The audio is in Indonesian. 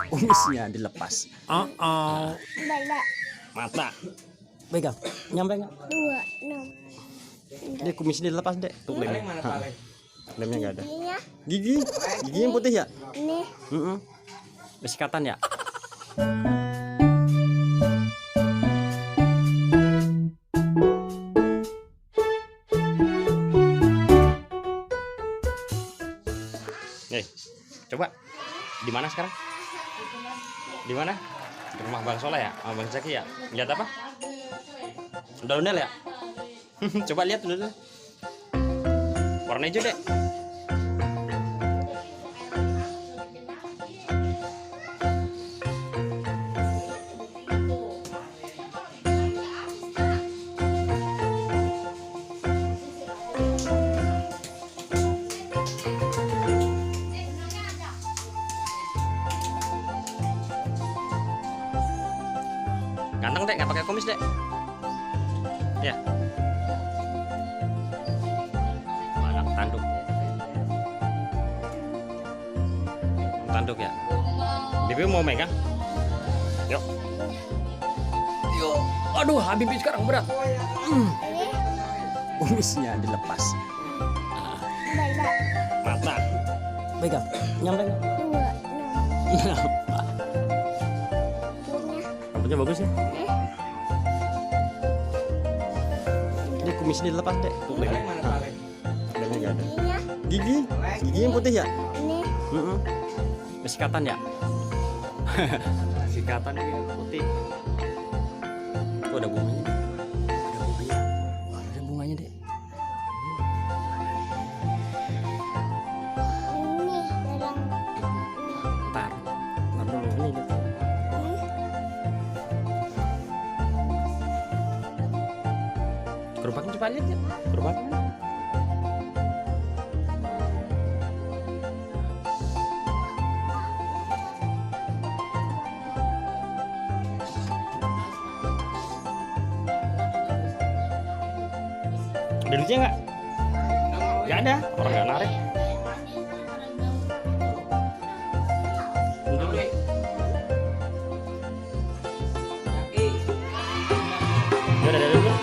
Kumisnya dilepas. Balik. Mata. Pegang. Nyampe nggak? 2, 6. Dia kumisnya dilepas, Dek. Tuh lemnya. Lemnya nggak ada. Giginya Gigi. Gigi yang putih ya? ini. Besikatan ya? Coba. Di mana sekarang? Di mana? Di rumah Bang Soleh ya? Sama Bang Zaki ya? Lihat apa? Ondel-ondel ya? Coba lihat dulu. Warna hijau, Dek. Ganteng, Dek, nggak pakai kumis, Dek. Ya. Anak tanduk. Tanduk ya. Bibi mau megang? Yuk. Yuk. Aduh, Habibie sekarang berat. Kumisnya dilepas. Balik. Mata. Pegang. Nyampe nggak? 2, 6. Rambutnya bagus ya? Ini kumisnya dilepas, Dek. Tuh lemnya. Lemnya nggak ada. Giginya Gigi. Gigi yang putih ya? ini. Besikatan ya? Besikatan yang putih. Tuh ada bunganya. Ada bunganya. Ada bunganya, Dek. Ini dalam Ntar dulu ini. Dek. Gerobaknya coba lihat ya. Gerobaknya. Ada duitnya nggak? Nggak ada. Orang nggak narik. Udah,